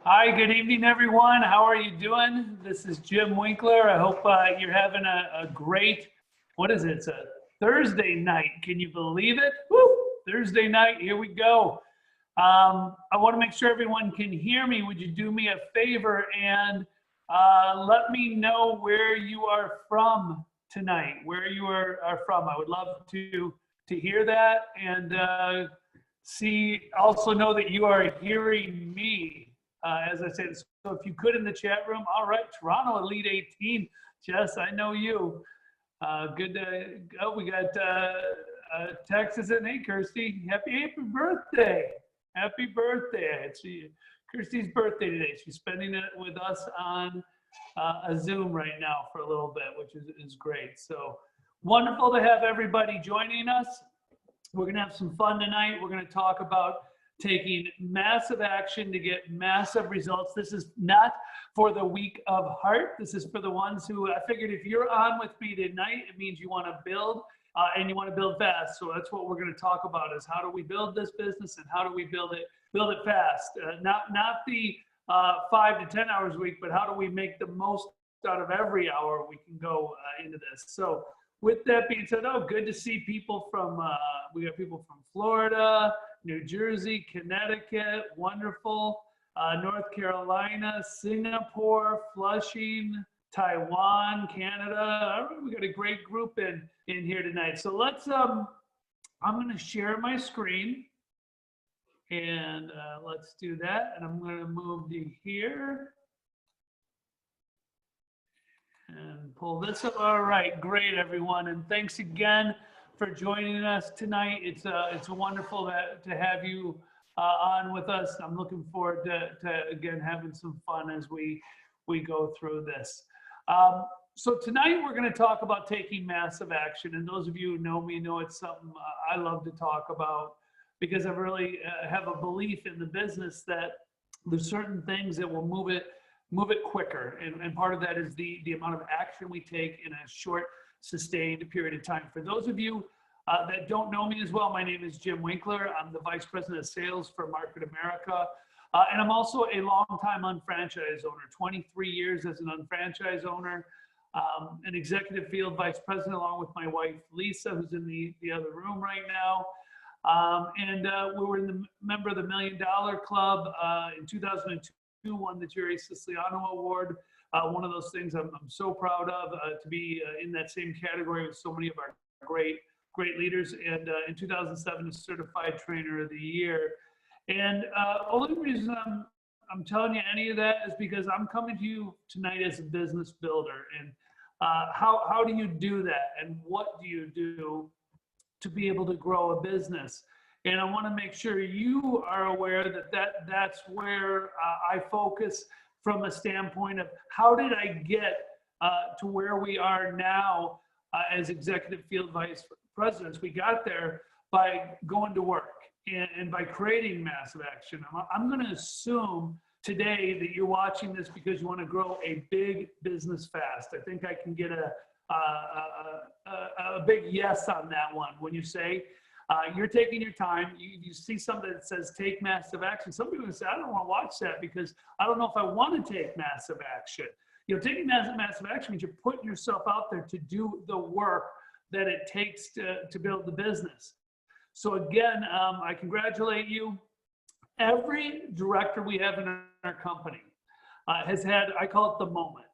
Hi, good evening, everyone. How are you doing? This is Jim Winkler. I hope you're having a great, what is it? It's a Thursday night. Can you believe it? Woo! Thursday night, here we go. I want to make sure everyone can hear me. Would you do me a favor and let me know where you are from tonight, where you are from? I would love to hear that and see, also know that you are hearing me. As I said, so if you could in the chat room, all right, Toronto Elite 18. Jess, I know you. Good. Oh, we got Texas and hey, Kirsty, happy birthday! Happy birthday! It's Kirsty's birthday today. She's spending it with us on a Zoom right now for a little bit, which is great. So wonderful to have everybody joining us. We're going to have some fun tonight. We're going to talk about taking massive action to get massive results. This is not for the weak of heart. This is for the ones who I figured if you're on with me tonight, it means you want to build and you want to build fast. So that's what we're going to talk about is how do we build this business and how do we build it fast? Not the 5 to 10 hours a week, but how do we make the most out of every hour we can go into this. So with that being said, oh, good to see people from, we got people from Florida, New Jersey, Connecticut, wonderful, North Carolina, Singapore, Flushing, Taiwan, Canada. All right, we got a great group in here tonight. So let's, I'm gonna share my screen and let's do that. And I'm gonna move to here. And pull this up. All right, great, everyone, and thanks again for joining us tonight. It's wonderful to have you on with us. I'm looking forward to again having some fun as we go through this. So tonight we're going to talk about taking massive action, and those of you who know me know it's something I love to talk about because I really have a belief in the business that there's certain things that will move it quicker. And part of that is the amount of action we take in a short, sustained period of time. For those of you that don't know me as well, my name is Jim Winkler. I'm the Vice President of Sales for Market America. And I'm also a longtime unfranchised owner, 23 years as an unfranchised owner, an executive field vice president along with my wife, Lisa, who's in the other room right now. And we were in the member of the $1 Million Club in 2002. Won the Jerry Siciliano Award. One of those things I'm so proud of to be in that same category with so many of our great leaders. And in 2007, a Certified Trainer of the Year. And only reason I'm telling you any of that is because I'm coming to you tonight as a business builder. And how do you do that? And what do you do to be able to grow a business? And I want to make sure you are aware that's where I focus from a standpoint of how did I get to where we are now as executive field vice presidents. We got there by going to work and by creating massive action. I'm going to assume today that you're watching this because you want to grow a big business fast. I think I can get a big yes on that one when you say, you're taking your time. You see something that says take massive action. Some people say, I don't want to watch that because I don't know if I want to take massive action. You know, taking massive action means you're putting yourself out there to do the work that it takes to build the business. So again, I congratulate you. Every director we have in our company has had, I call it the moment.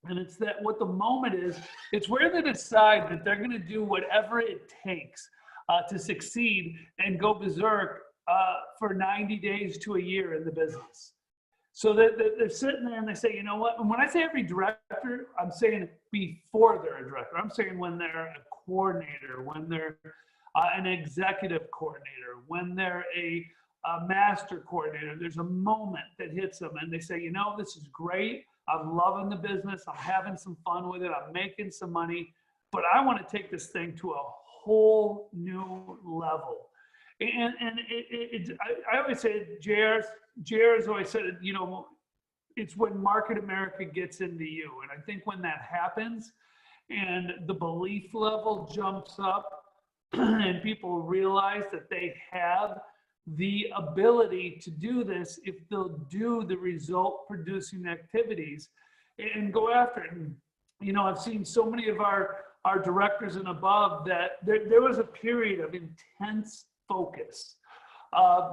And it's that what the moment is, it's where they decide that they're going to do whatever it takes to succeed and go berserk for 90 days to a year in the business. So they're sitting there and they say, you know what? And when I say every director, I'm saying before they're a director. I'm saying when they're a coordinator, when they're an executive coordinator, when they're a master coordinator, there's a moment that hits them and they say, you know, this is great. I'm loving the business. I'm having some fun with it. I'm making some money, but I want to take this thing to a whole new level. And I always say, JR's always said, you know, it's when Market America gets into you. And I think when that happens and the belief level jumps up and people realize that they have the ability to do this if they'll do the result producing activities and go after it. And, you know, I've seen so many of our directors and above that there was a period of intense focus.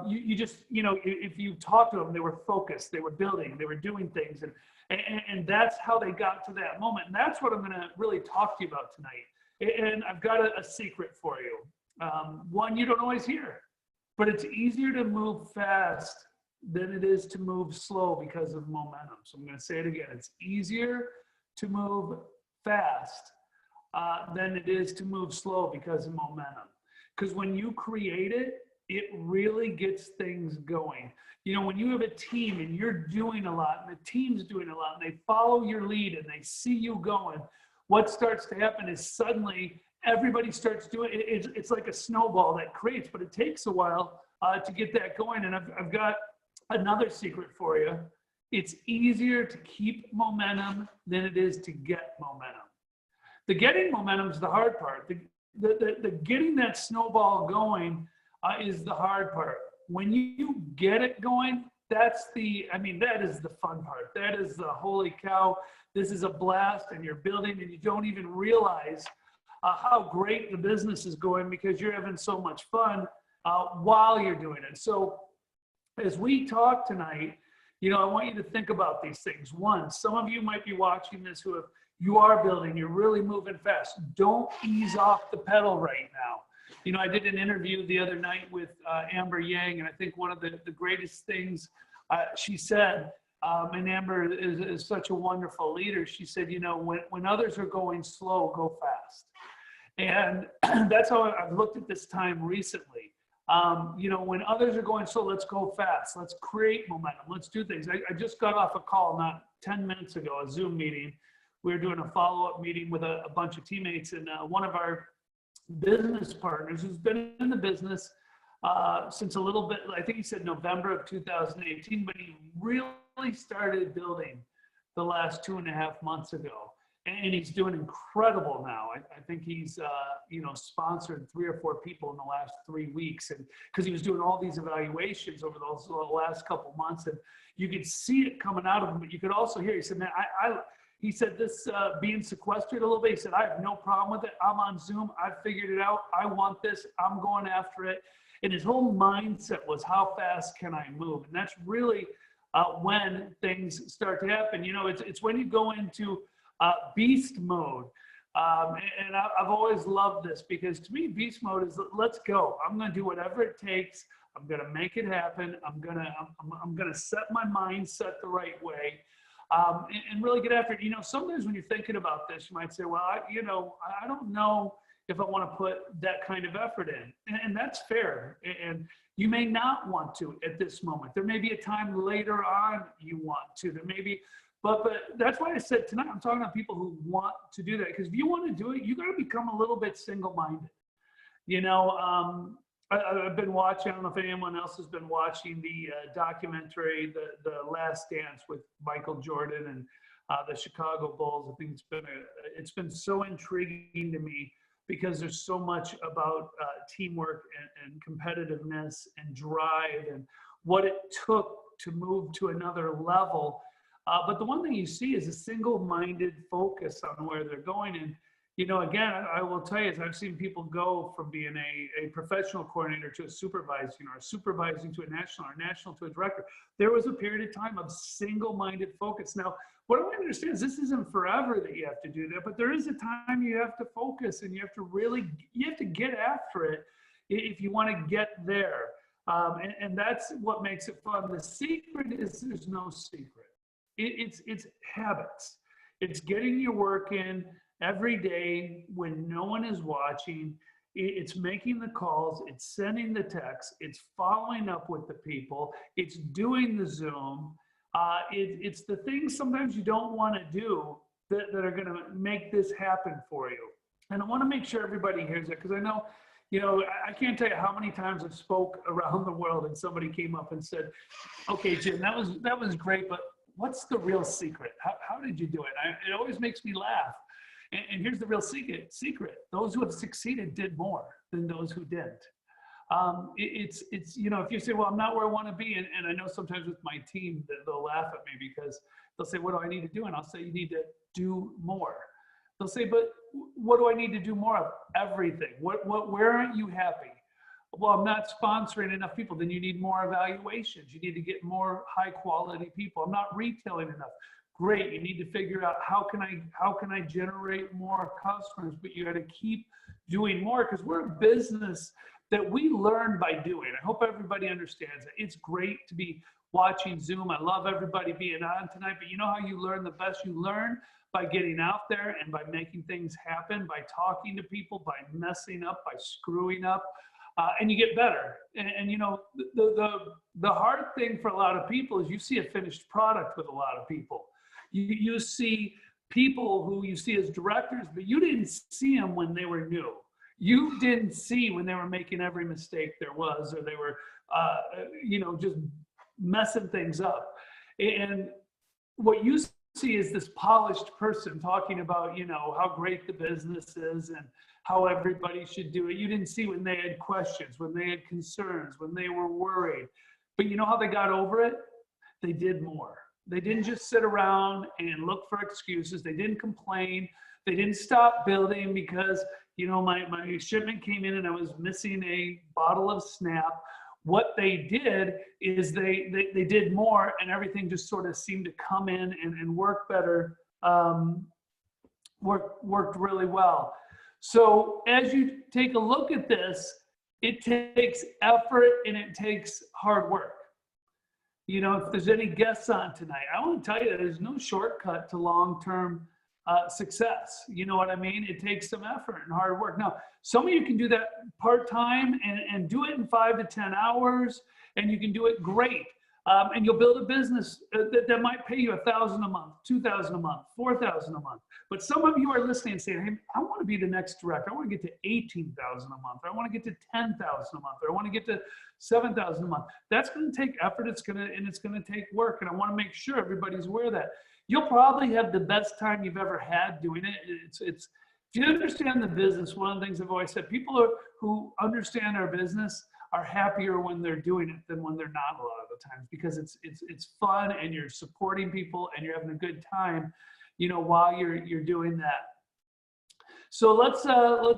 You just, you know, if you talk to them, they were focused, they were building, they were doing things. And that's how they got to that moment. And that's what I'm going to really talk to you about tonight. And I've got a secret for you. One you don't always hear, but it's easier to move fast than it is to move slow because of momentum. So I'm going to say it again. It's easier to move fast than it is to move slow because of momentum. Because when you create it, it really gets things going. You know, when you have a team and you're doing a lot and the team's doing a lot and they follow your lead and they see you going, what starts to happen is suddenly everybody starts doing it. It's like a snowball that creates, but it takes a while to get that going. And I've got another secret for you. It's easier to keep momentum than it is to get momentum. The getting momentum is the hard part. The getting that snowball going is the hard part. When you get it going, that is the fun part. That is the holy cow, this is a blast, and you're building and you don't even realize how great the business is going because you're having so much fun while you're doing it. So as we talk tonight, you know, I want you to think about these things. One, some of you might be watching this you are building, you're really moving fast. Don't ease off the pedal right now. You know, I did an interview the other night with Amber Yang, and I think one of the greatest things she said, and Amber is such a wonderful leader. She said, you know, when others are going slow, go fast. And that's how I've looked at this time recently. You know, when others are going slow, let's go fast. Let's create momentum. Let's do things. I just got off a call not 10 minutes ago, a Zoom meeting. We were doing a follow-up meeting with a bunch of teammates, and one of our business partners who's been in the business since a little bit, I think he said November of 2018, but he really started building the last 2.5 months ago. And he's doing incredible now. I think he's, you know, sponsored 3 or 4 people in the last 3 weeks, and because he was doing all these evaluations over those last couple months, and you could see it coming out of him. But you could also hear, he said, man, he said this being sequestered a little bit. He said, I have no problem with it. I'm on Zoom. I figured it out. I want this. I'm going after it. And his whole mindset was, how fast can I move? And that's really when things start to happen. You know, it's when you go into beast mode. And I've always loved this because to me, beast mode is let's go. I'm going to do whatever it takes. I'm going to make it happen. I'm going to set my mindset the right way. And really get after it. You know, sometimes when you're thinking about this, you might say, well, I don't know if I want to put that kind of effort in. And that's fair. And you may not want to at this moment. There may be a time later on you want to. There may be, but that's why I said tonight, I'm talking about people who want to do that. Because if you want to do it, you got to become a little bit single-minded. You know, I've been watching, I don't know if anyone else has been watching the documentary, The Last Dance with Michael Jordan and the Chicago Bulls. I think it's been so intriguing to me because there's so much about teamwork and competitiveness and drive and what it took to move to another level. But the one thing you see is a single-minded focus on where they're going. And you know, again, I will tell you, as I've seen people go from being a professional coordinator to a supervising, or supervising to a national, or national to a director, there was a period of time of single-minded focus. Now, what I want to understand is this isn't forever that you have to do that, but there is a time you have to focus and you have to get after it if you want to get there. And that's what makes it fun. The secret is there's no secret. It's habits. It's getting your work in every day when no one is watching. It's making the calls, it's sending the texts, it's following up with the people, it's doing the Zoom. It's the things sometimes you don't want to do that are going to make this happen for you. And I want to make sure everybody hears it, because I know, you know, I can't tell you how many times I've spoke around the world and somebody came up and said, okay, Jim, that was great, but what's the real secret? How did you do it? It always makes me laugh. And here's the real secret. Those who have succeeded did more than those who didn't. It's, you know, if you say, well, I'm not where I want to be. And I know sometimes with my team, they'll laugh at me because they'll say, what do I need to do? And I'll say, you need to do more. They'll say, but what do I need to do more of? Everything. Where aren't you happy? Well, I'm not sponsoring enough people. Then you need more evaluations. You need to get more high quality people. I'm not retailing enough. Great. You need to figure out how can I generate more customers, but you got to keep doing more because we're a business that we learn by doing. I hope everybody understands that. It's great to be watching Zoom. I love everybody being on tonight, but you know how you learn the best? You learn by getting out there and by making things happen, by talking to people, by messing up, by screwing up, and you get better. And you know, the hard thing for a lot of people is you see a finished product with a lot of people. You see people who you see as directors, but you didn't see them when they were new. You didn't see when they were making every mistake there was, or they were, you know, just messing things up. And what you see is this polished person talking about, you know, how great the business is and how everybody should do it. You didn't see when they had questions, when they had concerns, when they were worried. But you know how they got over it? They did more. They didn't just sit around and look for excuses. They didn't complain. They didn't stop building because, you know, my shipment came in and I was missing a bottle of Snap. What they did is they did more, and everything just sort of seemed to come in and work better, worked really well. So as you take a look at this, it takes effort and it takes hard work. You know, if there's any guests on tonight, I want to tell you that there's no shortcut to long-term success. You know what I mean? It takes some effort and hard work. Now, some of you can do that part-time and do it in 5 to 10 hours, and you can do it great. And you'll build a business that might pay you $1,000 a month, $2,000 a month, $4,000 a month. But some of you are listening and saying, hey, I want to be the next director. I want to get to $18,000 a month. I want to get to $10,000 a month. Or I want to get to $7,000 a month. That's going to take effort. It's going to take work. And I want to make sure everybody's aware of that. You'll probably have the best time you've ever had doing it. It's if you understand the business, one of the things I've always said, people who understand our business are happier when they're doing it than when they're not a lot of the times, because it's fun and you're supporting people and you're having a good time, you know, while you're doing that. So let's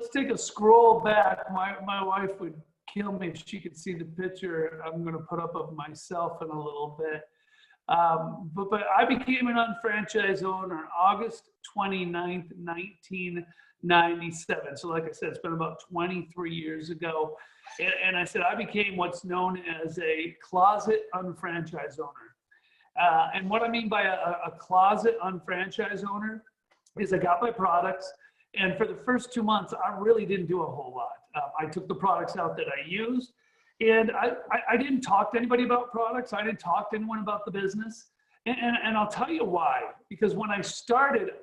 take a scroll back. My wife would kill me if she could see the picture I'm going to put up of myself in a little bit. But I became an unfranchised owner August 29th, 1997. So like I said, it's been about 23 years ago. And I said, I became what's known as a closet unfranchised owner. And what I mean by a closet unfranchised owner is I got my products, and for the first 2 months, I really didn't do a whole lot. I took the products out that I used, and I didn't talk to anybody about products. I didn't talk to anyone about the business. And I'll tell you why. Because when I started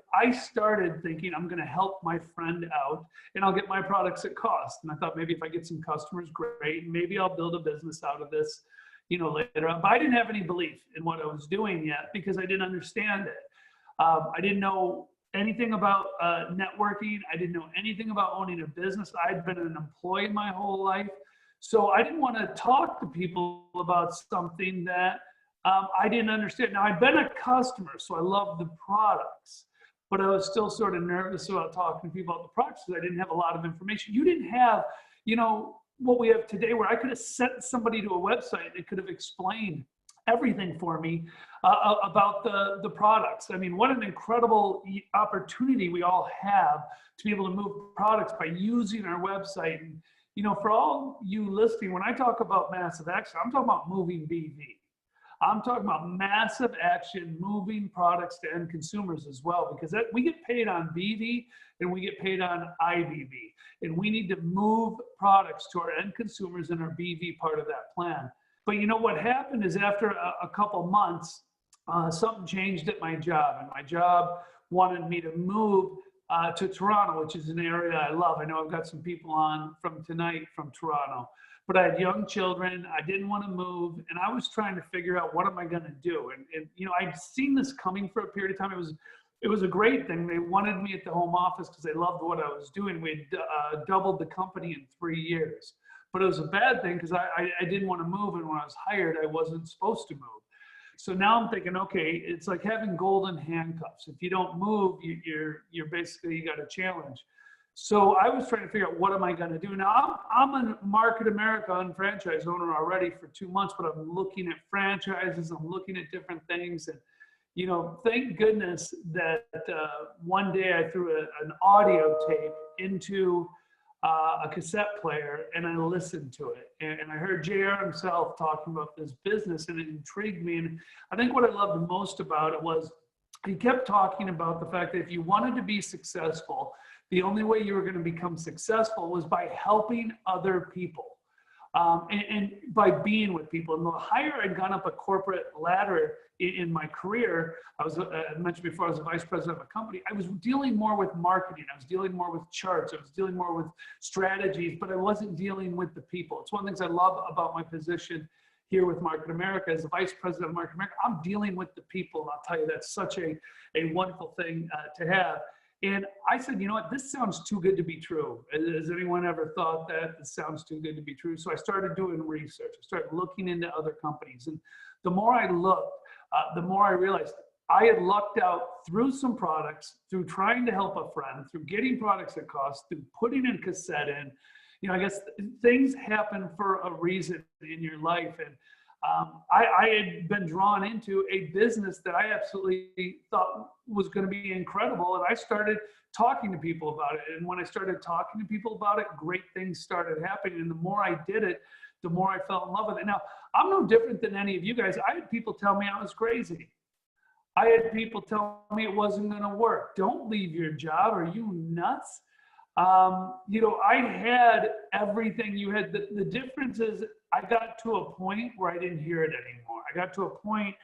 thinking I'm going to help my friend out and I'll get my products at cost. And I thought maybe if I get some customers, great. Maybe I'll build a business out of this, you know, later on. But I didn't have any belief in what I was doing yet because I didn't understand it. I didn't know anything about networking. I didn't know anything about owning a business. I'd been an employee my whole life. So I didn't want to talk to people about something that I didn't understand. Now, I'd been a customer, so I loved the products, but I was still sort of nervous about talking to people about the products because I didn't have a lot of information. You didn't have, you know, what we have today where I could have sent somebody to a website that could have explained everything for me about the products. I mean, what an incredible opportunity we all have to be able to move products by using our website. And, you know, for all you listening, when I talk about massive action, I'm talking about moving BV. I'm talking about massive action, moving products to end consumers as well, because we get paid on BV and we get paid on IBV. And we need to move products to our end consumers in our BV part of that plan. But you know what happened is after a couple months, something changed at my job. And my job wanted me to move to Toronto, which is an area I love. I know I've got some people on from tonight from Toronto. But I had young children, I didn't want to move, and I was trying to figure out what am I going to do. And you know, I'd seen this coming for a period of time. It was a great thing. They wanted me at the home office because they loved what I was doing. We'd doubled the company in 3 years. but it was a bad thing because I didn't want to move. And when I was hired, I wasn't supposed to move. So now I'm thinking, okay, it's like having golden handcuffs. If you don't move, you're basically, you got a challenge. So I was trying to figure out what am I going to do. Now I'm a Market America franchise owner already for 2 months, but I'm looking at franchises. I'm looking at different things. And, you know, thank goodness that one day I threw an audio tape into a cassette player and I listened to it. And I heard JR himself talking about this business and it intrigued me. And I think what I loved most about it was he kept talking about the fact that if you wanted to be successful, the only way you were going to become successful was by helping other people. And by being with people. And the higher I'd gone up a corporate ladder in my career, I mentioned before, I was a vice president of a company. I was dealing more with marketing. I was dealing more with charts. I was dealing more with strategies, but I wasn't dealing with the people. It's one of the things I love about my position here with Market America as the vice president of Market America. I'm dealing with the people. And I'll tell you, that's such a wonderful thing to have. And I said, you know what, this sounds too good to be true. Has anyone ever thought that this sounds too good to be true? So I started doing research. I started looking into other companies. And the more I looked, the more I realized I had lucked out through some products, through trying to help a friend, through getting products at cost, through putting a cassette in. You know, I guess things happen for a reason in your life. And I had been drawn into a business that I absolutely thought was going to be incredible. And I started talking to people about it. And when I started talking to people about it, great things started happening. And the more I did it, the more I fell in love with it. Now, I'm no different than any of you guys. I had people tell me I was crazy. I had people tell me it wasn't going to work. Don't leave your job. Are you nuts? You know, I had everything you had. The difference is I got to a point where I didn't hear it anymore. I got to a point,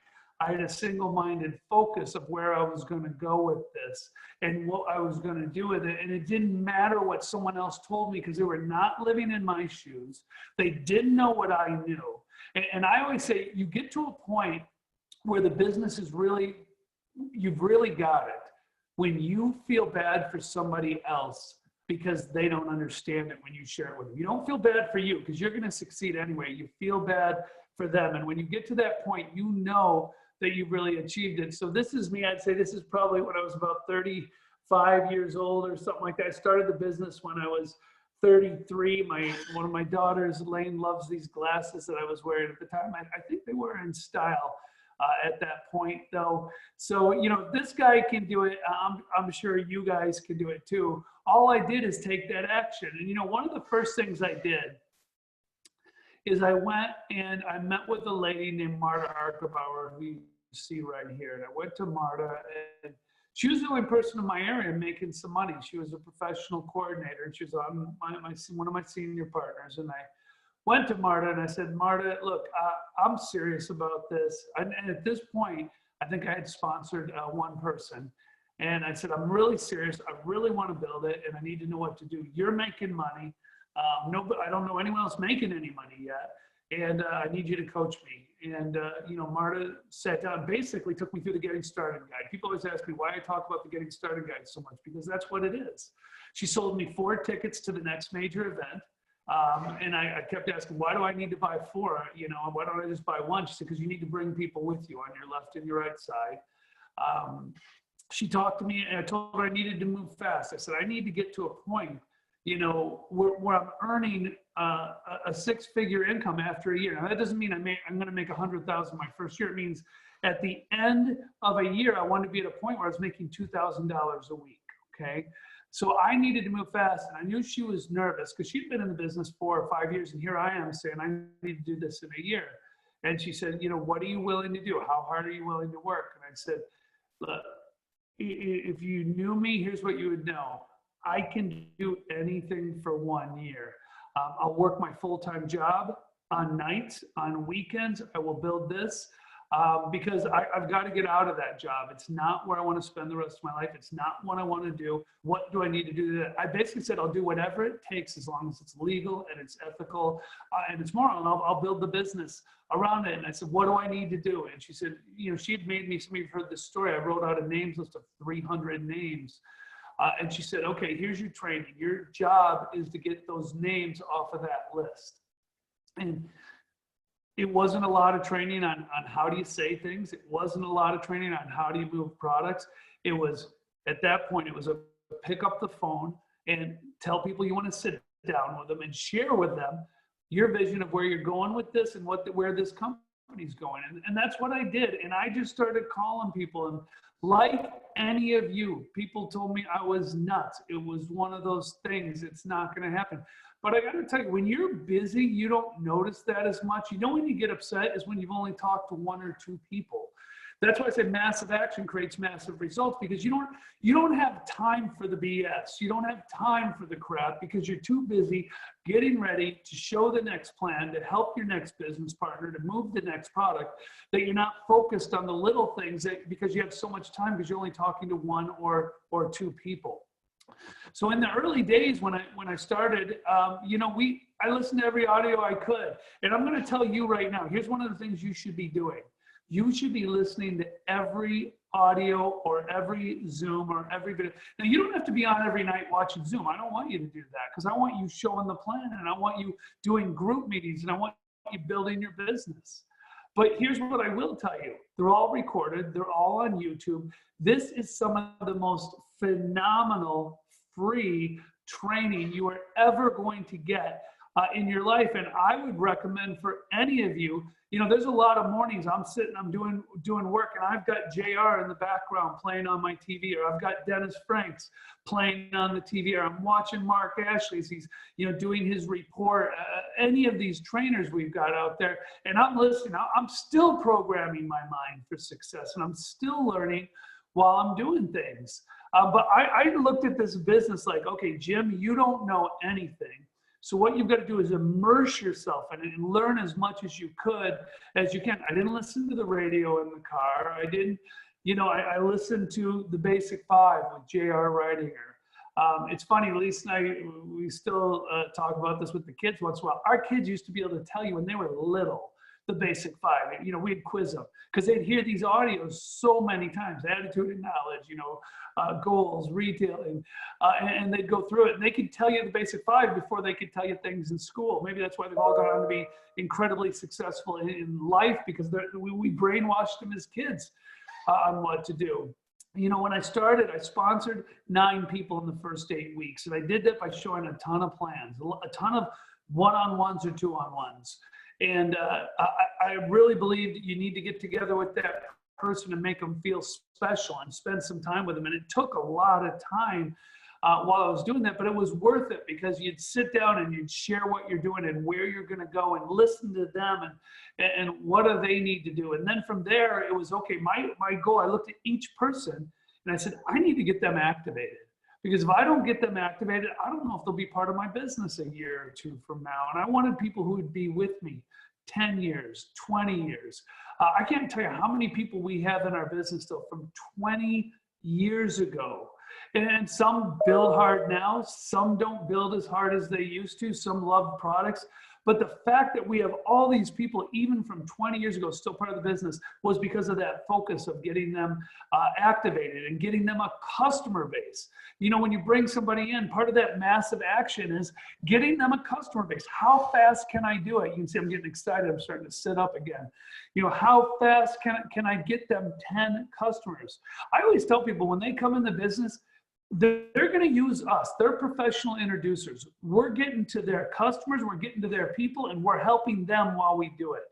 I had a single-minded focus of where I was going to go with this and what I was going to do with it. And it didn't matter what someone else told me because they were not living in my shoes. They didn't know what I knew. And I always say, you get to a point where the business is really, you've really got it. When you feel bad for somebody else because they don't understand it when you share it with them. You don't feel bad for you because you're going to succeed anyway. You feel bad for them. And when you get to that point, you know that you've really achieved it. So this is me. I'd say this is probably when I was about 35 years old or something like that. I started the business when I was 33. One of my daughters, Elaine, loves these glasses that I was wearing at the time. I think they were in style at that point, though. So, you know, this guy can do it. I'm sure you guys can do it too. All I did is take that action. And, you know, one of the first things I did is I went and I met with a lady named Marta Archibauer, who you see right here. And I went to Marta, and she was the only person in my area making some money. She was a professional coordinator, and she was on one of my senior partners. And I went to Marta and I said, Marta, look, I'm serious about this. And at this point, I think I had sponsored one person. And I said, I'm really serious. I really want to build it, and I need to know what to do. You're making money. I don't know anyone else making any money yet. And I need you to coach me. And, you know, Marta sat down, basically took me through the Getting Started Guide. People always ask me why I talk about the Getting Started Guide so much, because that's what it is. She sold me 4 tickets to the next major event. And I kept asking, why do I need to buy 4? You know, why don't I just buy 1? She said, because you need to bring people with you on your left and your right side. She talked to me and I told her I needed to move fast. I said, I need to get to a point, you know, where I'm earning a 6-figure income after a year. Now that doesn't mean I'm going to make 100,000 my first year. It means at the end of a year, I wanted to be at a point where I was making $2,000 a week. Okay. So I needed to move fast, and I knew she was nervous because she'd been in the business 4 or 5 years, and here I am saying I need to do this in a year. And she said, you know, what are you willing to do? How hard are you willing to work? And I said, look, if you knew me, here's what you would know. I can do anything for 1 year. I'll work my full-time job on nights, on weekends. I will build this. Because I've got to get out of that job. It's not where I want to spend the rest of my life. It's not what I want to do. What do I need to do that? I basically said, I'll do whatever it takes as long as it's legal and it's ethical and it's moral, and I'll build the business around it. And I said, what do I need to do? And she said, you know, she'd made me, some of you have heard this story. I wrote out a names list of 300 names. And she said, okay, here's your training. Your job is to get those names off of that list. And it wasn't a lot of training on how do you say things. It wasn't a lot of training on how do you move products. It was, at that point, it was a pick up the phone and tell people you want to sit down with them and share with them your vision of where you're going with this and where this company's going. And that's what I did. And I just started calling people. And like any of you, people told me I was nuts. It was one of those things. It's not going to happen. But I got to tell you, when you're busy, you don't notice that as much. You know, when you get upset is when you've only talked to one or two people. That's why I say massive action creates massive results, because you don't have time for the BS. You don't have time for the crap because you're too busy getting ready to show the next plan, to help your next business partner, to move the next product, that you're not focused on the little things because you have so much time because you're only talking to one or two people. So in the early days when I started, I listened to every audio I could. And I'm going to tell you right now, here's one of the things you should be doing. You should be listening to every audio or every Zoom or every video. Now, you don't have to be on every night watching Zoom. I don't want you to do that, because I want you showing the plan, and I want you doing group meetings, and I want you building your business. But here's what I will tell you. They're all recorded. They're all on YouTube. This is some of the most phenomenal free training you are ever going to get in your life. And I would recommend for any of you, there's a lot of mornings I'm sitting, I'm doing work, and I've got JR in the background playing on my TV, or I've got Dennis Franks playing on the TV, or I'm watching Mark Ashley as he's, doing his report, any of these trainers we've got out there, and I'm listening. I'm still programming my mind for success, and I'm still learning while I'm doing things. But I looked at this business like, okay, Jim, you don't know anything. So what you've got to do is immerse yourself in it and learn as much as you can. I didn't listen to the radio in the car. I didn't, I listened to the Basic Five with J.R. Ridinger. It's funny, Lisa and I, we still talk about this with the kids once in a while. Our kids used to be able to tell you when they were little, the Basic Five. We'd quiz them because they'd hear these audios so many times: attitude and knowledge, goals, retailing, and they'd go through it. And they could tell you the Basic Five before they could tell you things in school. Maybe that's why they've all gone on to be incredibly successful in life, because we brainwashed them as kids on what to do. When I started, I sponsored 9 people in the first 8 weeks, and I did that by showing a ton of plans, a ton of one-on-ones or two-on-ones. And I really believed you need to get together with that person and make them feel special and spend some time with them. And it took a lot of time while I was doing that, but it was worth it, because you'd sit down and you'd share what you're doing and where you're going to go and listen to them and what do they need to do. And then from there, it was, okay, my goal, I looked at each person and I said, I need to get them activated. Because if I don't get them activated, I don't know if they'll be part of my business a year or two from now. And I wanted people who would be with me 10 years, 20 years. I can't tell you how many people we have in our business still from 20 years ago. And some build hard now, some don't build as hard as they used to, some love products. But the fact that we have all these people, even from 20 years ago, still part of the business, was because of that focus of getting them activated and getting them a customer base. When you bring somebody in, part of that massive action is getting them a customer base. How fast can I do it? You can see I'm getting excited. I'm starting to sit up again. How fast can I get them 10 customers? I always tell people when they come in the business, they're going to use us. They're professional introducers. We're getting to their customers, we're getting to their people, and we're helping them while we do it.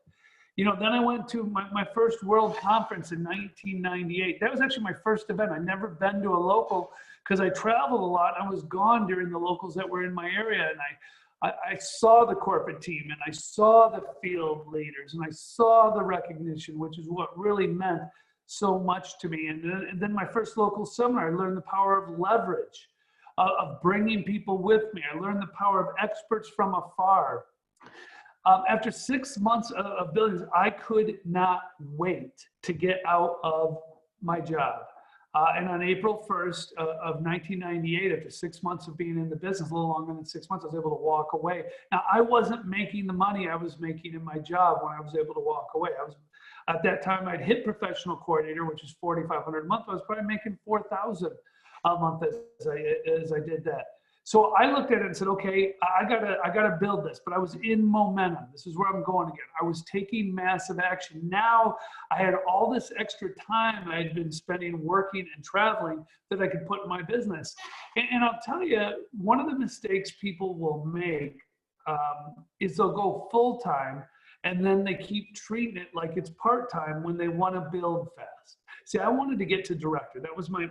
Then I went to my first World Conference in 1998. That was actually my first event. I'd never been to a local because I traveled a lot. I was gone during the locals that were in my area, and I saw the corporate team, and I saw the field leaders, and I saw the recognition, which is what really meant so much to me. And then my first local seminar, I learned the power of leverage, of bringing people with me. I learned the power of experts from afar. After 6 months of building, I could not wait to get out of my job. And on April 1st of 1998, after 6 months of being in the business, a little longer than 6 months, I was able to walk away. Now, I wasn't making the money I was making in my job when I was able to walk away. At that time, I'd hit professional coordinator, which is $4,500 a month. I was probably making $4,000 a month as I did that. So I looked at it and said, okay, I gotta build this, but I was in momentum. This is where I'm going again. I was taking massive action. Now I had all this extra time I had been spending working and traveling that I could put in my business. And I'll tell you, one of the mistakes people will make is they'll go full time and then they keep treating it like it's part time when they want to build fast. See, I wanted to get to director. That was my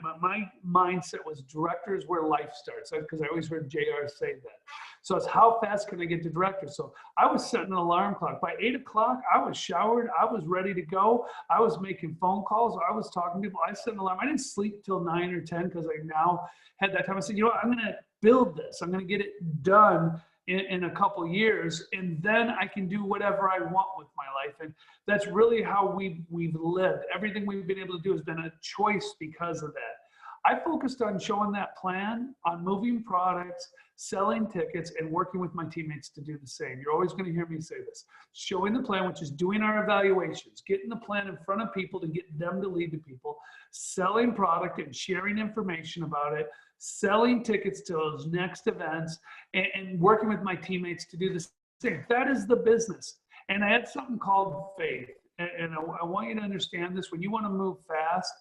mindset was director is where life starts, because I always heard JR say that. So it's how fast can I get to director? So I was setting an alarm clock. By 8 o'clock, I was showered. I was ready to go. I was making phone calls. I was talking to people. I set an alarm. I didn't sleep till 9 or 10 because I now had that time. I said, you know what? I'm going to build this. I'm going to get it done in a couple years, and then I can do whatever I want with my life. And that's really how we've lived. Everything we've been able to do has been a choice because of that. I focused on showing that plan, on moving products, selling tickets, and working with my teammates to do the same. You're always going to hear me say this. Showing the plan, which is doing our evaluations, getting the plan in front of people to get them to lead to people, selling product and sharing information about it, selling tickets to those next events, and working with my teammates to do the same. That is the business. And I had something called faith. And I want you to understand this. When you want to move fast,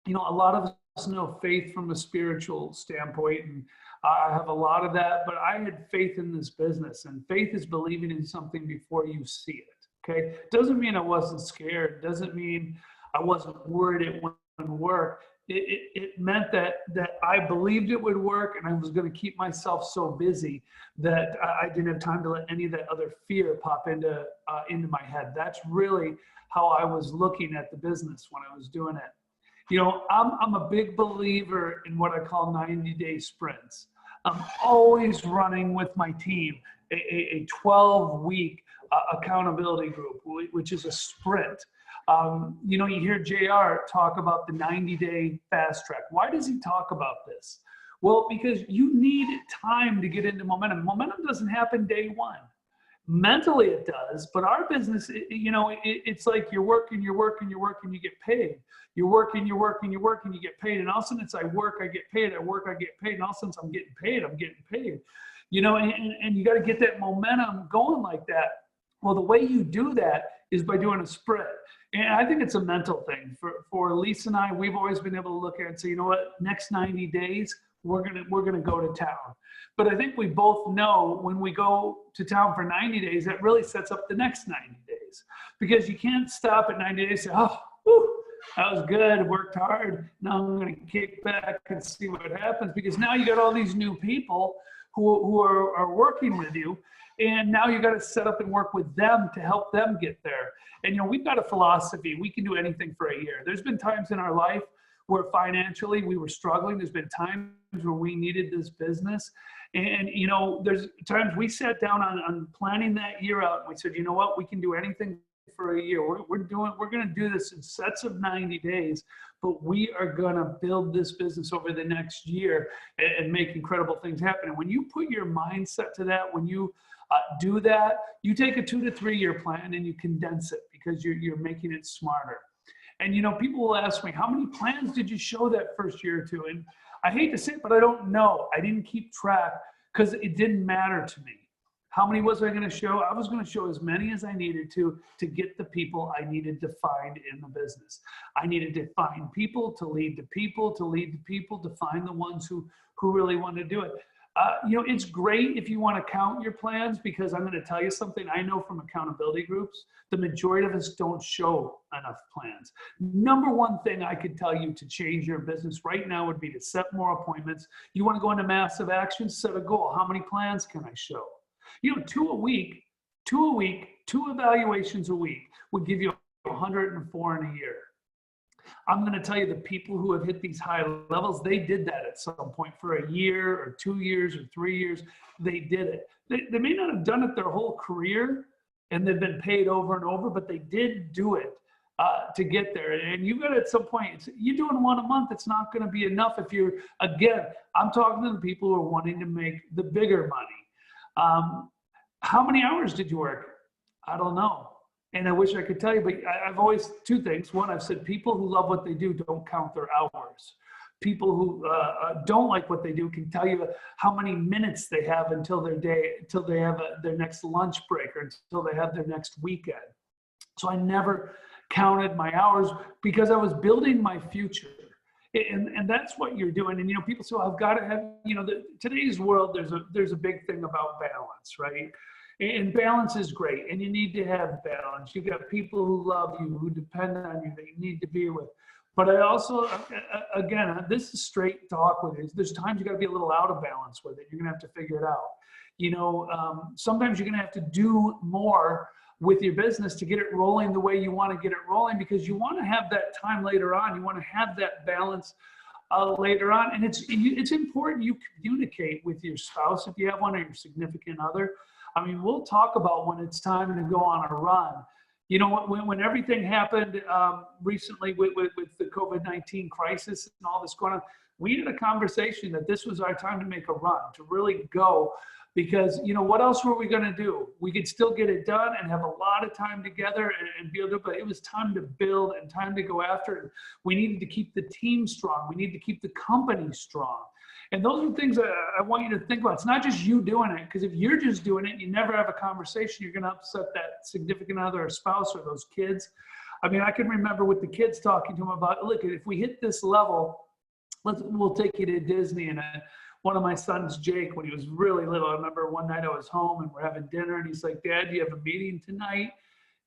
you know, a lot of us know faith from a spiritual standpoint, and I have a lot of that, but I had faith in this business, and faith is believing in something before you see it, okay? Doesn't mean I wasn't scared. Doesn't mean I wasn't worried it wouldn't work. It meant that I believed it would work, and I was going to keep myself so busy that I didn't have time to let any of that other fear pop into my head. That's really how I was looking at the business when I was doing it. You know, I'm a big believer in what I call 90-day sprints. I'm always running with my team a 12-week accountability group, which is a sprint. You know, you hear JR talk about the 90-day fast track. Why does he talk about this? Well, because you need time to get into momentum. Momentum doesn't happen day one. Mentally it does, but our business, you know, it's like you're working, you get paid. You're working, you get paid. And all of a sudden it's I work, I get paid, I work, I get paid. And all of a sudden I'm getting paid. You know, and you got to get that momentum going like that. Well, the way you do that is by doing a sprint. And I think it's a mental thing. For Lisa and I, we've always been able to look at it and say, you know what, next 90 days, we're gonna go to town. But I think we both know when we go to town for 90 days, that really sets up the next 90 days. Because you can't stop at 90 days and say, oh, whew, that was good, worked hard. Now I'm gonna kick back and see what happens. Because now you got all these new people who are working with you. And now you got to set up and work with them to help them get there. And, you know, we've got a philosophy. We can do anything for a year. There's been times in our life where financially we were struggling. There's been times where we needed this business. And, you know, there's times we sat down on planning that year out and we said, you know what, we can do anything for a year. We're going to do this in sets of 90 days, but we are going to build this business over the next year and make incredible things happen. And when you put your mindset to that, when you do that, you take a 2 to 3 year plan and you condense it because you're making it smarter. And, you know, people will ask me, how many plans did you show that first year or two? And I hate to say it, but I don't know. I didn't keep track because it didn't matter to me. How many was I going to show? I was going to show as many as I needed to get the people I needed to find in the business. I needed to find people to lead to people, to find the ones who really want to do it. You know, it's great if you want to count your plans, because I'm going to tell you something I know from accountability groups, the majority of us don't show enough plans. Number one thing I could tell you to change your business right now would be to set more appointments. You want to go into massive action, set a goal. How many plans can I show? You know, 2 a week, 2 evaluations a week would give you 104 in a year. I'm going to tell you the people who have hit these high levels, they did that at some point for a year or 2 years or 3 years. They did it. They may not have done it their whole career and they've been paid over and over, but they did do it to get there. And you got to, at some point, you're doing one a month. It's not going to be enough if you're, again, I'm talking to the people who are wanting to make the bigger money. How many hours did you work? I don't know. And I wish I could tell you, but I've always, 2 things. One, I've said people who love what they do don't count their hours. people who don't like what they do can tell you how many minutes they have until they have their next lunch break or until they have their next weekend. So I never counted my hours because I was building my future. And that's what you're doing. And, people say, well, I've got to have, today's world, there's a big thing about balance, right? And balance is great. And you need to have balance. You got people who love you, who depend on you, that you need to be with. But I also, again, this is straight talk with you. There's times you got to be a little out of balance with it. You're going to have to figure it out. Sometimes you're going to have to do more with your business to get it rolling the way you want to get it rolling, because you want to have that time later on. You want to have that balance later on. And it's important you communicate with your spouse if you have one, or your significant other. I mean, we'll talk about when it's time to go on a run. When everything happened recently with the COVID-19 crisis and all this going on, we had a conversation that this was our time to make a run, to really go, because, what else were we going to do? We could still get it done and have a lot of time together and be able to, but it was time to build and time to go after it. We needed to keep the team strong. We need to keep the company strong. And those are things that I want you to think about. It's not just you doing it, because if you're just doing it and you never have a conversation, you're going to upset that significant other or spouse or those kids. I mean, I can remember with the kids talking to them about, look, if we hit this level, we'll take you to Disney. And one of my sons, Jake, when he was really little, I remember one night I was home and we're having dinner and he's like, Dad, do you have a meeting tonight?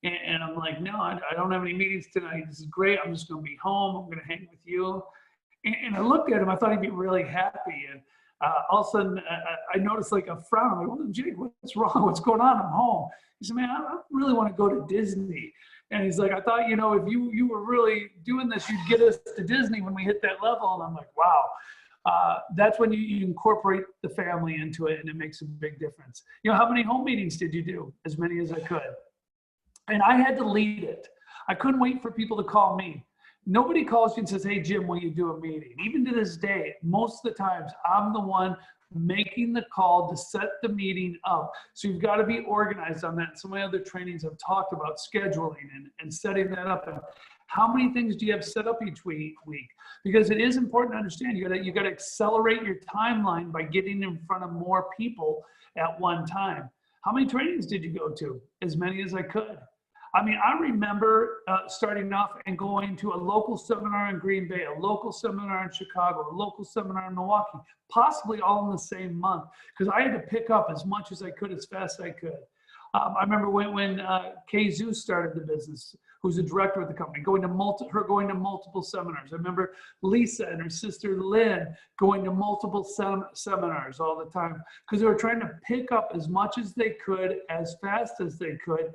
And I'm like, no, I don't have any meetings tonight. This is great. I'm just going to be home. I'm going to hang with you. And I looked at him, I thought he'd be really happy. And all of a sudden I noticed like a frown. I'm like, well, Jake, what's wrong? What's going on? I'm home. He said, man, I don't really want to go to Disney. And he's like, I thought, if you were really doing this, you'd get us to Disney when we hit that level. And I'm like, wow. That's when you incorporate the family into it, and it makes a big difference. How many home meetings did you do? As many as I could. And I had to lead it. I couldn't wait for people to call me. Nobody calls you and says, hey, Jim, will you do a meeting? Even to this day, most of the times, I'm the one making the call to set the meeting up. So you've got to be organized on that. Some of my other trainings have talked about scheduling and setting that up. And how many things do you have set up each week? Because it is important to understand you got to accelerate your timeline by getting in front of more people at one time. How many trainings did you go to? As many as I could. I mean, I remember starting off and going to a local seminar in Green Bay, a local seminar in Chicago, a local seminar in Milwaukee, possibly all in the same month, because I had to pick up as much as I could, as fast as I could. I remember when Kay Zhu started the business, who's the director of the company, going to multiple seminars. I remember Lisa and her sister Lynn going to multiple seminars all the time, because they were trying to pick up as much as they could, as fast as they could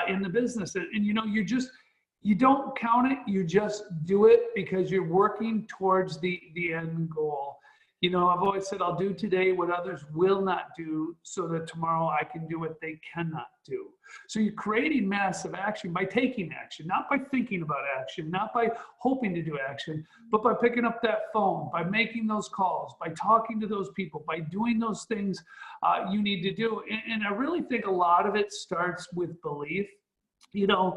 in the business. And you don't count it, you just do it, because you're working towards the end goal. I've always said, I'll do today what others will not do, so that tomorrow I can do what they cannot do. So you're creating massive action by taking action, not by thinking about action, not by hoping to do action, but by picking up that phone, by making those calls, by talking to those people, by doing those things you need to do. And I really think a lot of it starts with belief. The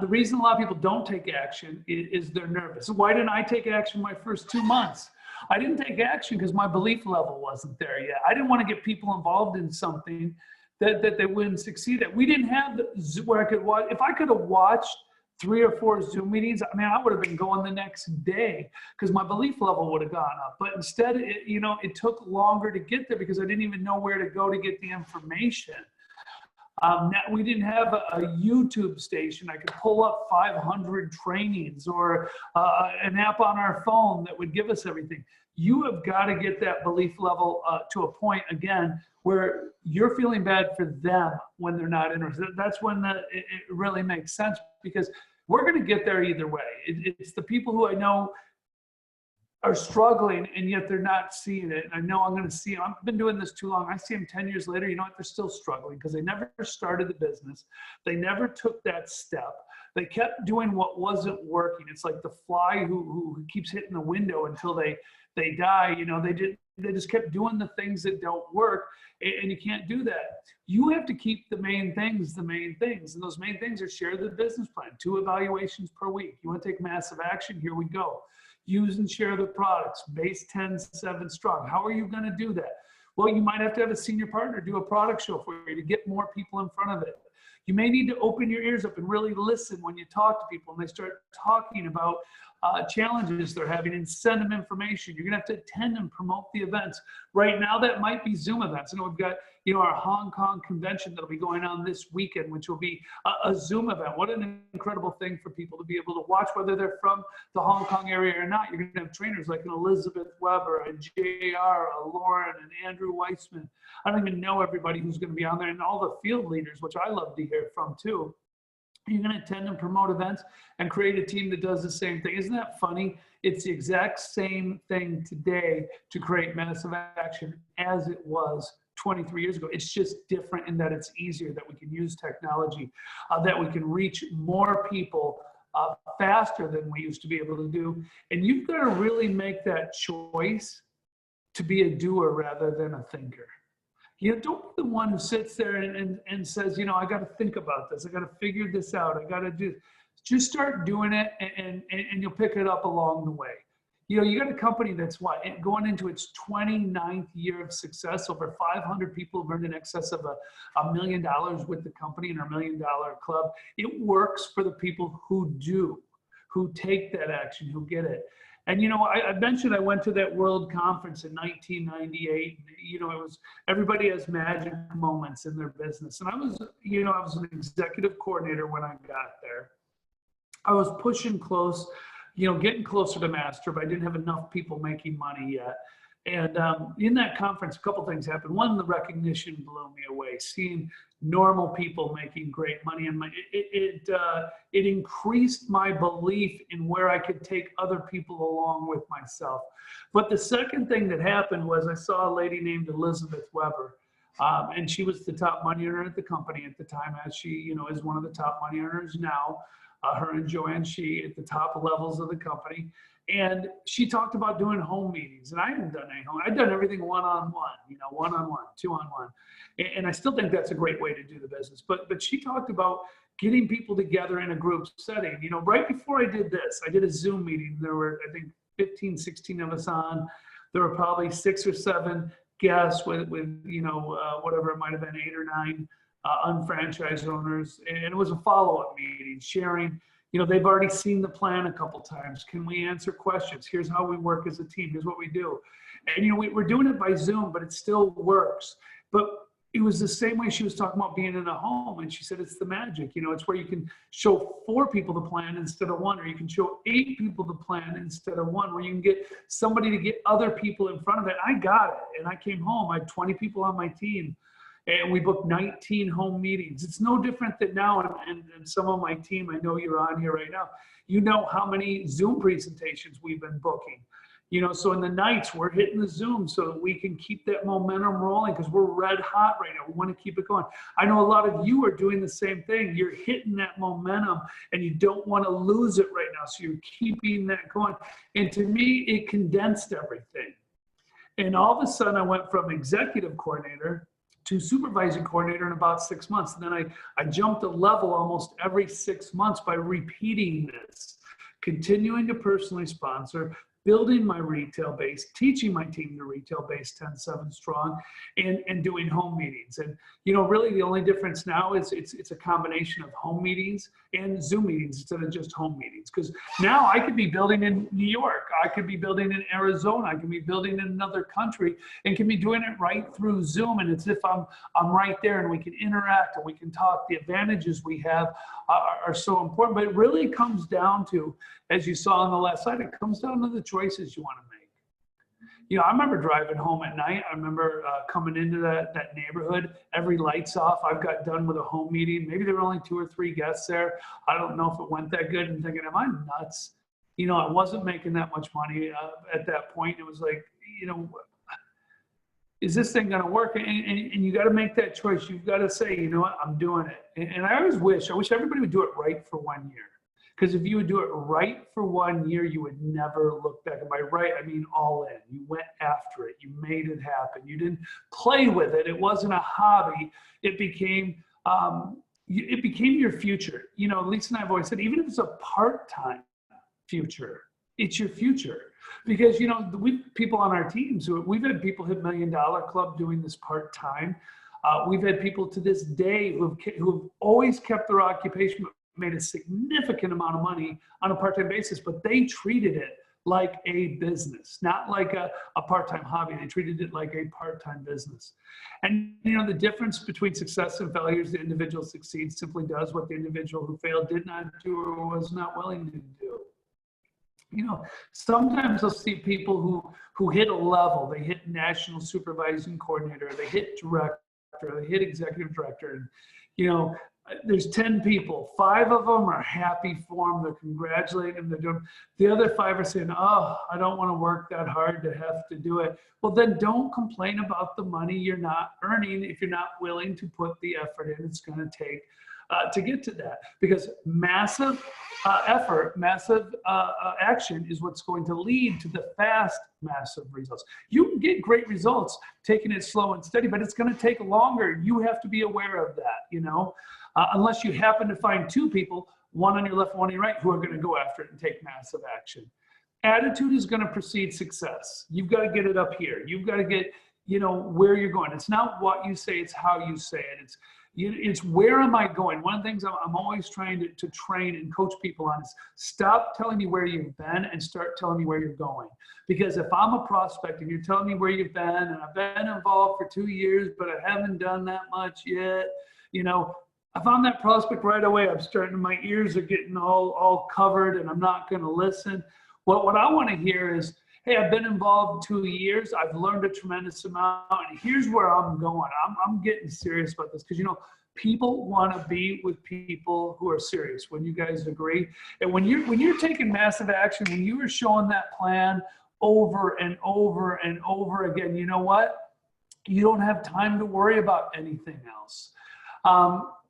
reason a lot of people don't take action is they're nervous. Why didn't I take action my first 2 months? I didn't take action because my belief level wasn't there yet. I didn't want to get people involved in something that they wouldn't succeed at. We didn't have where I could watch. If I could have watched 3 or 4 Zoom meetings, I would have been going the next day, because my belief level would have gone up. But instead, it took longer to get there because I didn't even know where to go to get the information. We didn't have a YouTube station. I could pull up 500 trainings or an app on our phone that would give us everything. You have got to get that belief level to a point, again, where you're feeling bad for them when they're not interested. That's when it really makes sense, because we're going to get there either way. It's the people who I know are struggling, and yet they're not seeing it. I know I'm going to see them. I've been doing this too long. I see them 10 years later. You know what? They're still struggling because they never started the business. They never took that step. They kept doing what wasn't working. It's like the fly who keeps hitting the window until they die. they just kept doing the things that don't work, and you can't do that. You have to keep the main things the main things, and those main things are share the business plan, 2 evaluations per week. You want to take massive action? Here we go. Use and share the products, base 10-7 strong. How are you going to do that? Well, you might have to have a senior partner do a product show for you to get more people in front of it. You may need to open your ears up and really listen when you talk to people and they start talking about challenges they're having, and send them information. You're gonna have to attend and promote the events. Right now, that might be Zoom events. I know we've got, our Hong Kong convention that'll be going on this weekend, which will be a Zoom event. What an incredible thing for people to be able to watch, whether they're from the Hong Kong area or not. You're gonna have trainers like an Elizabeth Weber, a JR, a Lauren, and Andrew Weissman. I don't even know everybody who's gonna be on there, and all the field leaders, which I love to hear from too. You're going to attend and promote events and create a team that does the same thing. Isn't that funny? It's the exact same thing today to create massive action as it was 23 years ago. It's just different in that it's easier, that we can use technology, that we can reach more people faster than we used to be able to do. And you've got to really make that choice to be a doer rather than a thinker. Don't be the one who sits there and says, I got to think about this. I got to figure this out. I got to do, just start doing it, and you'll pick it up along the way. You got a company that's going into its 29th year of success. Over 500 people have earned in excess of $1 million with the company in our $1 Million Club. It works for the people who do, who take that action, who get it. And, I mentioned I went to that World Conference in 1998. And, it was, everybody has magic moments in their business. And I was an executive coordinator when I got there. I was pushing close, getting closer to master, but I didn't have enough people making money yet. And in that conference, a couple things happened. One, the recognition blew me away, seeing normal people making great money. And it increased my belief in where I could take other people along with myself. But the second thing that happened was I saw a lady named Elizabeth Weber. And she was the top money earner at the company at the time, as she, is one of the top money earners now. Her and Joanne Shee at the top levels of the company. And she talked about doing home meetings, and I hadn't done any home. I'd done everything one-on-one, one-on-one, two-on-one. And I still think that's a great way to do the business. But she talked about getting people together in a group setting. Right before I did this, I did a Zoom meeting. There were, I think, 15, 16 of us on. There were probably 6 or 7 guests with whatever it might have been, 8 or 9 unfranchised owners. And it was a follow-up meeting, sharing. They've already seen the plan a couple times. Can we answer questions? Here's how we work as a team. Here's what we do. And, we're doing it by Zoom, but it still works. But it was the same way she was talking about being in a home. And she said, it's the magic. It's where you can show 4 people the plan instead of 1, or you can show 8 people the plan instead of 1, where you can get somebody to get other people in front of it. I got it. And I came home. I had 20 people on my team. And we booked 19 home meetings. It's no different than now, and some of my team, I know you're on here right now, how many Zoom presentations we've been booking. So in the nights, we're hitting the Zoom so that we can keep that momentum rolling, because we're red hot right now. We want to keep it going. I know a lot of you are doing the same thing. You're hitting that momentum, and you don't want to lose it right now, so you're keeping that going. And to me, it condensed everything. And all of a sudden, I went from executive coordinator to supervising coordinator in about 6 months. And then I jumped a level almost every 6 months by repeating this, continuing to personally sponsor, building my retail base, teaching my team to retail base 10-7 strong, and doing home meetings. And, really the only difference now is it's a combination of home meetings and Zoom meetings instead of just home meetings. Because now I could be building in New York, I could be building in Arizona, I could be building in another country, and can be doing it right through Zoom. And it's if I'm right there, and we can interact and we can talk. The advantages we have are so important. But it really comes down to, as you saw on the last slide, it comes down to the choices you want to make. I remember driving home at night. I remember coming into that neighborhood, every light's off. I've got done with a home meeting. Maybe there were only 2 or 3 guests there. I don't know if it went that good, and thinking, am I nuts? I wasn't making that much money at that point. It was like, is this thing going to work? And you got to make that choice. You've got to say, you know what, I'm doing it. And I wish everybody would do it right for 1 year. Because if you would do it right for 1 year, you would never look back. And by right, I mean all in. You went after it. You made it happen. You didn't play with it. It wasn't a hobby. It became your future. You know, Lisa and I have always said, even if it's a part-time future, it's your future. Because, you know, we've people on our teams we've had people hit $1 Million Club doing this part-time. We've had people to this day who have always kept their occupation, but made a significant amount of money on a part-time basis, but they treated it like a business, not like a part-time hobby. They treated it like a part-time business. And, you know, the difference between success and failure is the individual succeeds simply does what the individual who failed did not do or was not willing to do. You know, sometimes I'll see people who hit a level, they hit national supervising coordinator, they hit director, they hit executive director, and, you know, there's 10 people, 5 of them are happy for them, they're congratulating them, they're doing, the other 5 are saying, oh, I don't want to work that hard to have to do it. Well, then don't complain about the money you're not earning if you're not willing to put the effort in it's going to take to get to that. Because massive effort, massive action is what's going to lead to the fast, massive results. You can get great results taking it slow and steady, but it's going to take longer. You have to be aware of that, you know, unless you happen to find 2 people, one on your left, one on your right, who are going to go after it and take massive action. Attitude is going to precede success. You've got to get it up here. You've got to get, you know, where you're going. It's not what you say, it's how you say it. It's where am I going? One of the things I'm always trying to train and coach people on is stop telling me where you've been and start telling me where you're going. Because if I'm a prospect and you're telling me where you've been and I've been involved for 2 years, but I haven't done that much yet, you know, if I'm that prospect right away, I'm starting, my ears are getting all covered and I'm not going to listen. What I want to hear is, hey, I've been involved 2 years. I've learned a tremendous amount. And here's where I'm going. I'm getting serious about this because, you know, people want to be with people who are serious. When you guys agree, and when you're taking massive action, when you are showing that plan over and over and over again, you know what? You don't have time to worry about anything else.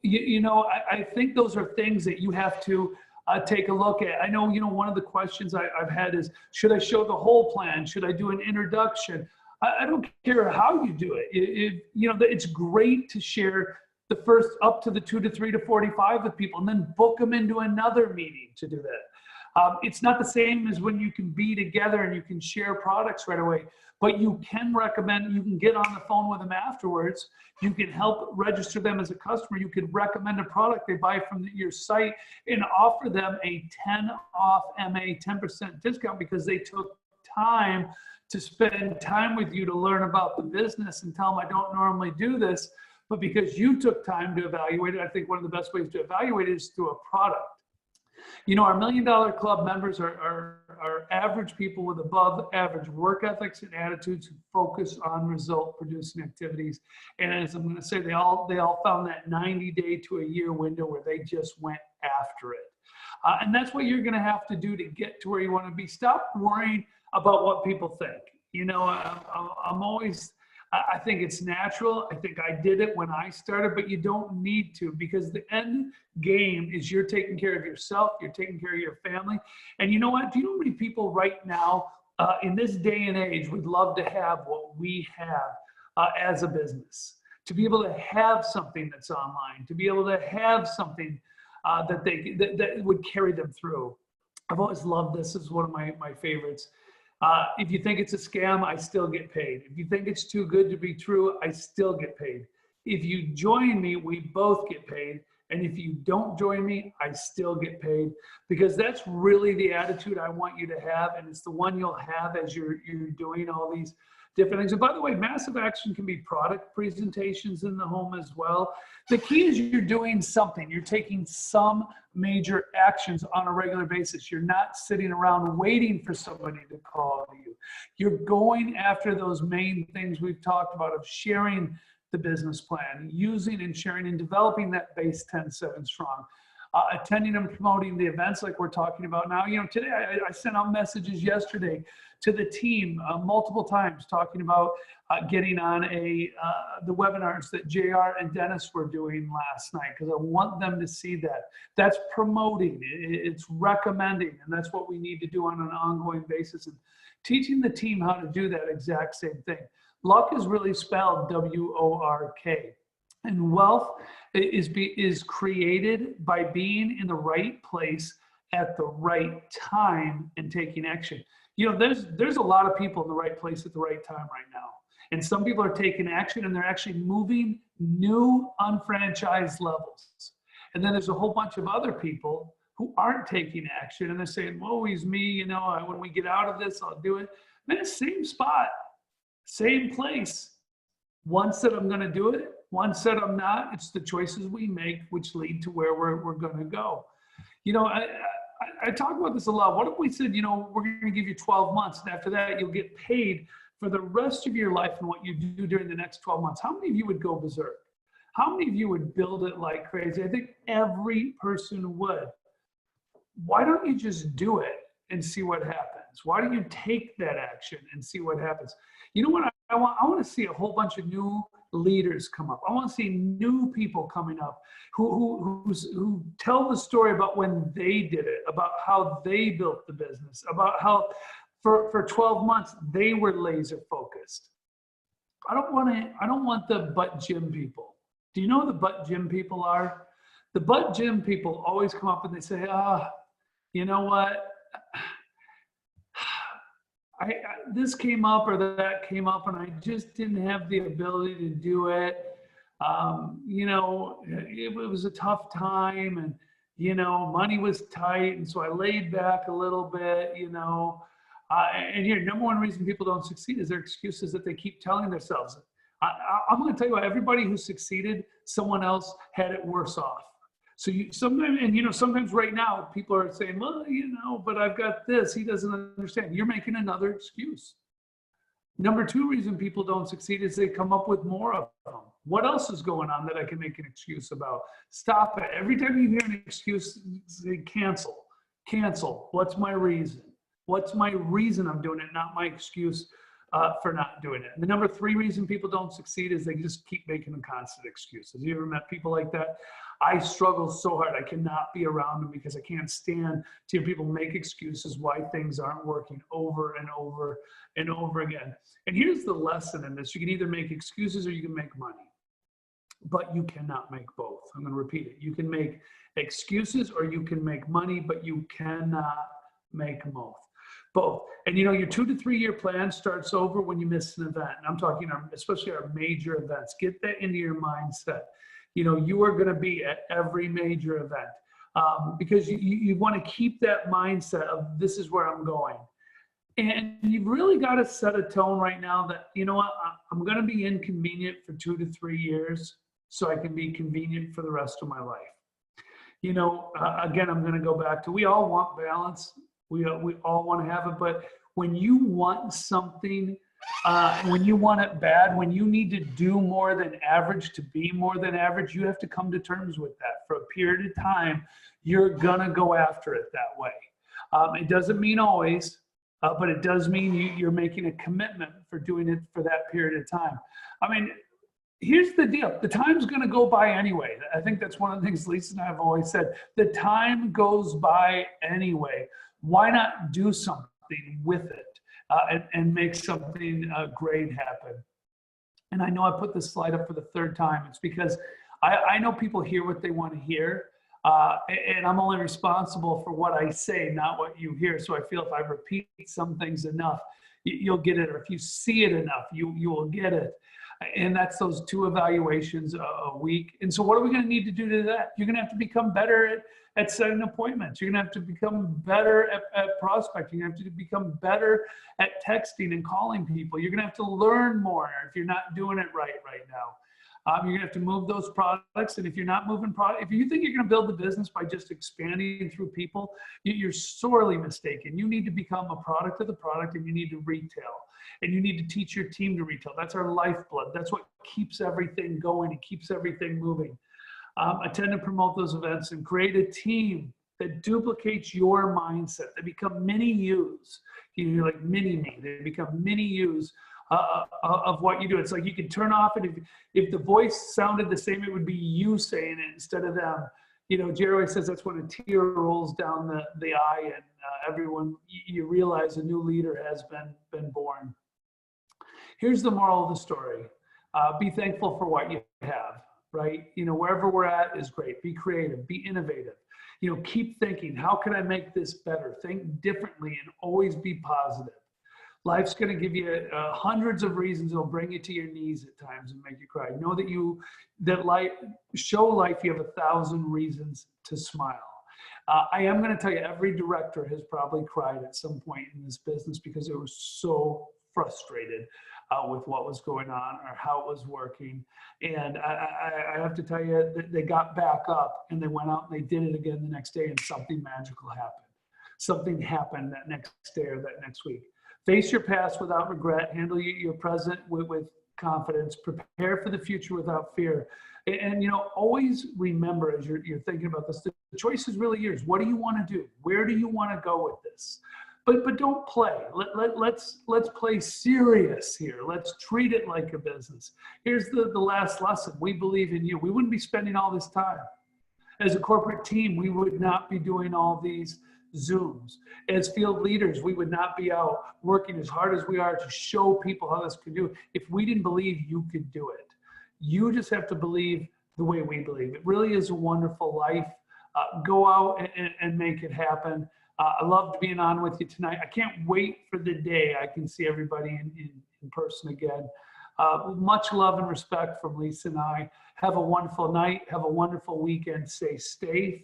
You know, I think those are things that you have to take a look at. I know, you know, one of the questions I've had is, should I show the whole plan? Should I do an introduction? I don't care how you do it. You know, it's great to share the first up to the 2 to 3 to 45 with people and then book them into another meeting to do that. It's not the same as when you can be together and you can share products right away, but you can recommend, you can get on the phone with them afterwards. You can help register them as a customer. You can recommend a product they buy from your site and offer them a 10 off MA 10% discount because they took time to spend time with you to learn about the business and tell them I don't normally do this, but because you took time to evaluate it, I think one of the best ways to evaluate it is through a product. You know, our $1 Million Club members are average people with above average work ethics and attitudes who focus on result producing activities. And as I'm going to say, they all found that 90-day to a year window where they just went after it. And that's what you're going to have to do to get to where you want to be. Stop worrying about what people think. You know, I think it's natural. I think I did it when I started, but you don't need to, because the end game is you're taking care of yourself, you're taking care of your family. And you know what? Do you know how many people right now in this day and age would love to have what we have as a business? To be able to have something that's online, to be able to have something that would carry them through. I've always loved this. This is one of my favorites. If you think it's a scam, I still get paid. If you think it's too good to be true, I still get paid. If you join me, we both get paid. And if you don't join me, I still get paid, because that's really the attitude I want you to have. And it's the one you'll have as you're doing all these different things. And by the way, massive action can be product presentations in the home as well. The key is you're doing something. You're taking some major actions on a regular basis. You're not sitting around waiting for somebody to call you. You're going after those main things we've talked about of sharing the business plan, using and sharing and developing that base 10-7 strong. attending and promoting the events like we're talking about now. You know, today I sent out messages yesterday to the team multiple times talking about getting on the webinars that JR and Dennis were doing last night, because I want them to see that. That's promoting, it's recommending, and that's what we need to do on an ongoing basis, and teaching the team how to do that exact same thing. Luck is really spelled W-O-R-K. And wealth is created by being in the right place at the right time and taking action. You know, there's a lot of people in the right place at the right time right now. And some people are taking action and they're actually moving new unfranchised levels. And then there's a whole bunch of other people who aren't taking action and they're saying, woe is me, you know, when we get out of this, I'll do it. Man, same spot, same place. One said I'm going to do it. One said I'm not. It's the choices we make which lead to where we're going to go. You know, I talk about this a lot. What if we said, you know, we're going to give you 12 months, and after that you'll get paid for the rest of your life and what you do during the next 12 months? How many of you would go berserk? How many of you would build it like crazy? I think every person would. Why don't you just do it and see what happens? Why don't you take that action and see what happens? You know what I want? I want to see a whole bunch of new leaders come up. I want to see new people coming up who tell the story about when they did it, about how they built the business, about how for 12 months they were laser focused. I don't want the butt gym people. Do you know who the butt gym people are? The butt gym people always come up and they say, you know what? This came up or that came up and I just didn't have the ability to do it. You know, it was a tough time and, you know, money was tight. And so I laid back a little bit, you know, and here, number one reason people don't succeed is their excuses that they keep telling themselves. I'm going to tell you what, everybody who succeeded, someone else had it worse off. So sometimes right now people are saying, well, you know, but I've got this. He doesn't understand. You're making another excuse. Number two reason people don't succeed is they come up with more of them. What else is going on that I can make an excuse about? Stop it. Every time you hear an excuse, say cancel. Cancel. What's my reason? What's my reason I'm doing it, not my excuse for not doing it. And the number three reason people don't succeed is they just keep making them constant excuses. You ever met people like that? I struggle so hard. I cannot be around them because I can't stand to hear people make excuses why things aren't working over and over and over again. And here's the lesson in this. You can either make excuses or you can make money, but you cannot make both. I'm going to repeat it. You can make excuses or you can make money, but you cannot make both. And you know, your 2 to 3 year plan starts over when you miss an event. And I'm talking especially our major events. Get that into your mindset. You know, you are going to be at every major event because you want to keep that mindset of this is where I'm going. And you've really got to set a tone right now that, you know what, I'm going to be inconvenient for 2 to 3 years so I can be convenient for the rest of my life. You know, again, I'm going to go back to, we all want balance. We all want to have it, but when you want something, when you want it bad, when you need to do more than average to be more than average, you have to come to terms with that. For a period of time, you're gonna go after it that way. It doesn't mean always, but it does mean you're making a commitment for doing it for that period of time. I mean, here's the deal. The time's going to go by anyway. I think that's one of the things Lisa and I have always said. The time goes by anyway. Why not do something with it and make something great happen? And I know I put this slide up for the third time. It's because I know people hear what they want to hear. And I'm only responsible for what I say, not what you hear. So I feel if I repeat some things enough, you'll get it. Or if you see it enough, you will get it. And that's those 2 evaluations a week. And so what are we going to need to do to that? You're going to have to become better at setting appointments. You're going to have to become better at prospecting. You're going to have to become better at texting and calling people. You're going to have to learn more if you're not doing it right now. You're going to have to move those products. And if you're not moving product, if you think you're going to build the business by just expanding through people, you're sorely mistaken. You need to become a product of the product, and you need to retail. And you need to teach your team to retail. That's our lifeblood. That's what keeps everything going. It keeps everything moving. Attend and promote those events and create a team that duplicates your mindset. They become mini yous. You're like mini me. They become mini yous of what you do. It's like you can turn off it. If the voice sounded the same, it would be you saying it instead of them. You know, Jerry says that's when a tear rolls down the eye and everyone, you realize a new leader has been born. Here's the moral of the story. Be thankful for what you have, right? You know, wherever we're at is great. Be creative, be innovative. You know, keep thinking, how can I make this better? Think differently and always be positive. Life's going to give you hundreds of reasons. It'll bring you to your knees at times and make you cry. Know that life, show life you have 1,000 reasons to smile. I am going to tell you, every director has probably cried at some point in this business because they were so frustrated with what was going on or how it was working. And I have to tell you that they got back up and they went out and they did it again the next day, and something magical happened. Something happened that next day or that next week. Face your past without regret. Handle your present with confidence. Prepare for the future without fear. And you know, always remember as you're thinking about this, the choice is really yours. What do you want to do? Where do you want to go with this? But don't play. Let's play serious here. Let's treat it like a business. Here's the last lesson. We believe in you. We wouldn't be spending all this time. As a corporate team, we would not be doing all these Zooms. As field leaders, we would not be out working as hard as we are to show people how this could do if we didn't believe you could do it. You just have to believe the way we believe. It really is a wonderful life. Go out and make it happen. I loved being on with you tonight. I can't wait for the day I can see everybody in person again. Much love and respect from Lisa and I. Have a wonderful night. Have a wonderful weekend. Stay safe,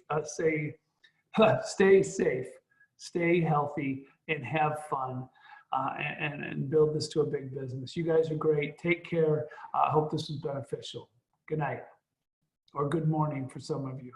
stay healthy, and have fun, and build this to a big business. You guys are great. Take care. I hope this was beneficial. Good night, or good morning for some of you.